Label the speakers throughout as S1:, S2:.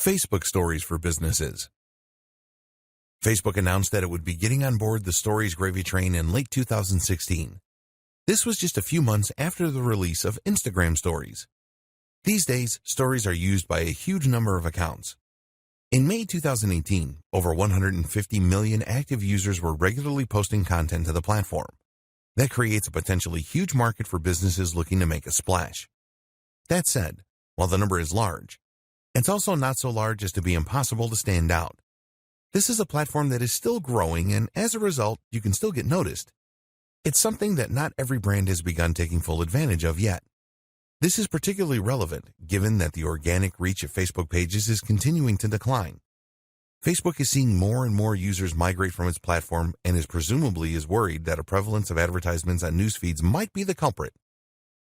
S1: Facebook Stories for businesses. Facebook announced that it would be getting on board the Stories gravy train in late 2016. This was just a few months after the release of Instagram Stories. These days, Stories are used by a huge number of accounts. In May 2018, over 150 million active users were regularly posting content to the platform. That creates a potentially huge market for businesses looking to make a splash. That said, while the number is large, it's also not so large as to be impossible to stand out. This is a platform that is still growing, and as a result, you can still get noticed. It's something that not every brand has begun taking full advantage of yet. This is particularly relevant given that the organic reach of Facebook pages is continuing to decline. Facebook is seeing more and more users migrate from its platform and presumably is worried that a prevalence of advertisements on news feeds might be the culprit.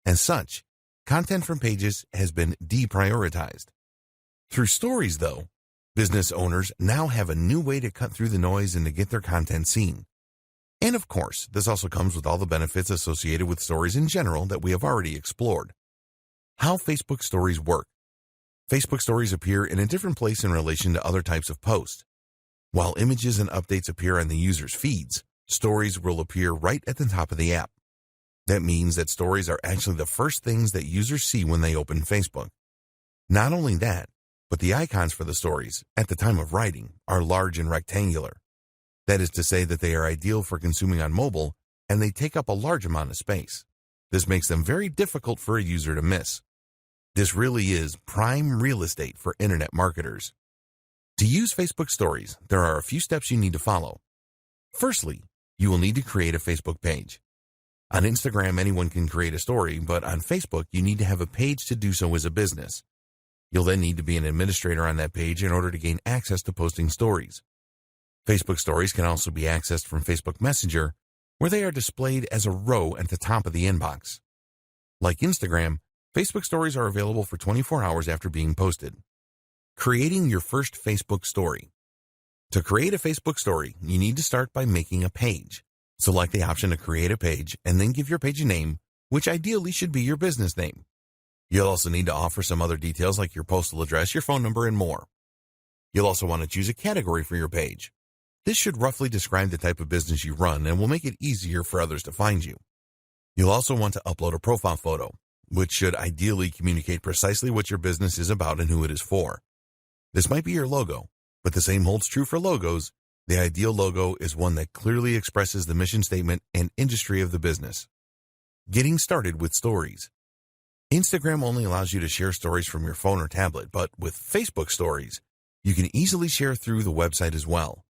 S1: As such, content from pages has been deprioritized. Through Stories, though, business owners now have a new way to cut through the noise and to get their content seen. And of course, this also comes with all the benefits associated with Stories in general that we have already explored. How Facebook Stories work. Facebook Stories appear in a different place in relation to other types of posts. While images and updates appear on the user's feeds, Stories will appear right at the top of the app. That means that Stories are actually the first things that users see when they open Facebook. Not only that, but the icons for the Stories, at the time of writing, are large and rectangular. That is to say that they are ideal for consuming on mobile, and they take up a large amount of space. This makes them very difficult for a user to miss. This really is prime real estate for internet marketers. To use Facebook Stories, there are a few steps you need to follow. Firstly, you will need to create a Facebook page. On Instagram, anyone can create a story, but on Facebook, you need to have a page to do so as a business. You'll then need to be an administrator on that page in order to gain access to posting stories. Facebook Stories can also be accessed from Facebook Messenger, where they are displayed as a row at the top of the inbox. Like Instagram, Facebook Stories are available for 24 hours after being posted. Creating your first Facebook story. To create a Facebook story, you need to start by making a page. Select the option to create a page and then give your page a name, which ideally should be your business name. You'll also need to offer some other details like your postal address, your phone number, and more. You'll also want to choose a category for your page. This should roughly describe the type of business you run and will make it easier for others to find you. You'll also want to upload a profile photo, which should ideally communicate precisely what your business is about and who it is for. This might be your logo, but the same holds true for logos. The ideal logo is one that clearly expresses the mission statement and industry of the business. Getting started with Stories. Instagram only allows you to share stories from your phone or tablet, but with Facebook Stories, you can easily share through the website as well.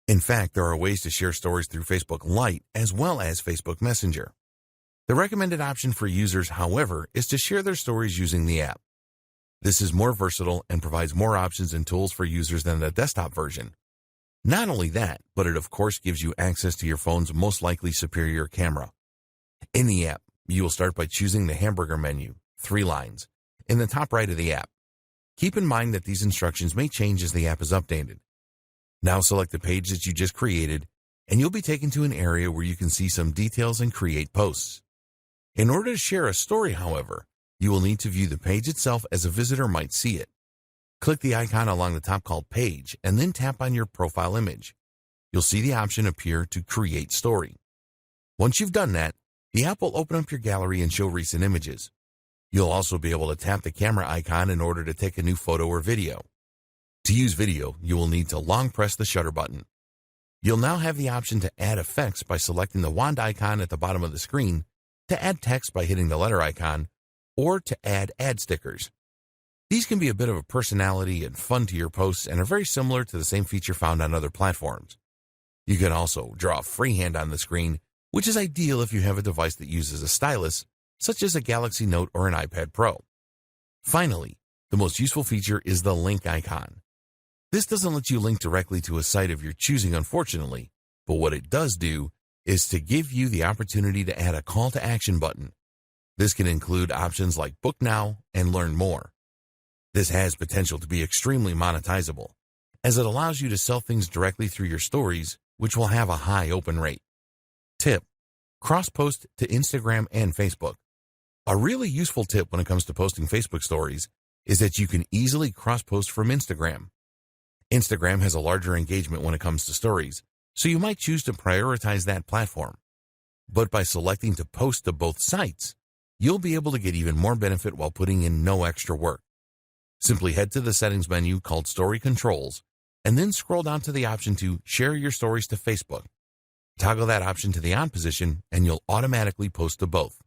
S1: In fact, there are ways to share stories through Facebook Lite as well as Facebook Messenger. The recommended option for users, however, is to share their stories using the app. This is more versatile and provides more options and tools for users than the desktop version. Not only that, but it of course gives you access to your phone's most likely superior camera. In the app, you will start by choosing the hamburger menu, 3 lines, in the top right of the app. Keep in mind that these instructions may change as the app is updated. Now select the page that you just created, and you'll be taken to an area where you can see some details and create posts. In order to share a story, however, you will need to view the page itself as a visitor might see it. Click the icon along the top called Page, and then tap on your profile image. You'll see the option appear to Create Story. Once you've done that, the app will open up your gallery and show recent images. You'll also be able to tap the camera icon in order to take a new photo or video. To use video, you will need to long press the shutter button. You'll now have the option to add effects by selecting the wand icon at the bottom of the screen, to add text by hitting the letter icon, or to add ad stickers. These can be a bit of a personality and fun to your posts and are very similar to the same feature found on other platforms. You can also draw freehand on the screen, which is ideal if you have a device that uses a stylus, such as a Galaxy Note or an iPad Pro. Finally, the most useful feature is the link icon. This doesn't let you link directly to a site of your choosing, unfortunately, but what it does do is to give you the opportunity to add a call to action button. This can include options like Book Now and Learn More. This has potential to be extremely monetizable, as it allows you to sell things directly through your stories, which will have a high open rate. Tip: cross-post to Instagram and Facebook. A really useful tip when it comes to posting Facebook stories is that you can easily cross-post from Instagram. Instagram has a larger engagement when it comes to stories, so you might choose to prioritize that platform. But by selecting to post to both sites, you'll be able to get even more benefit while putting in no extra work. Simply head to the settings menu called Story Controls, and then scroll down to the option to share your stories to Facebook. Toggle that option to the on position, and you'll automatically post to both.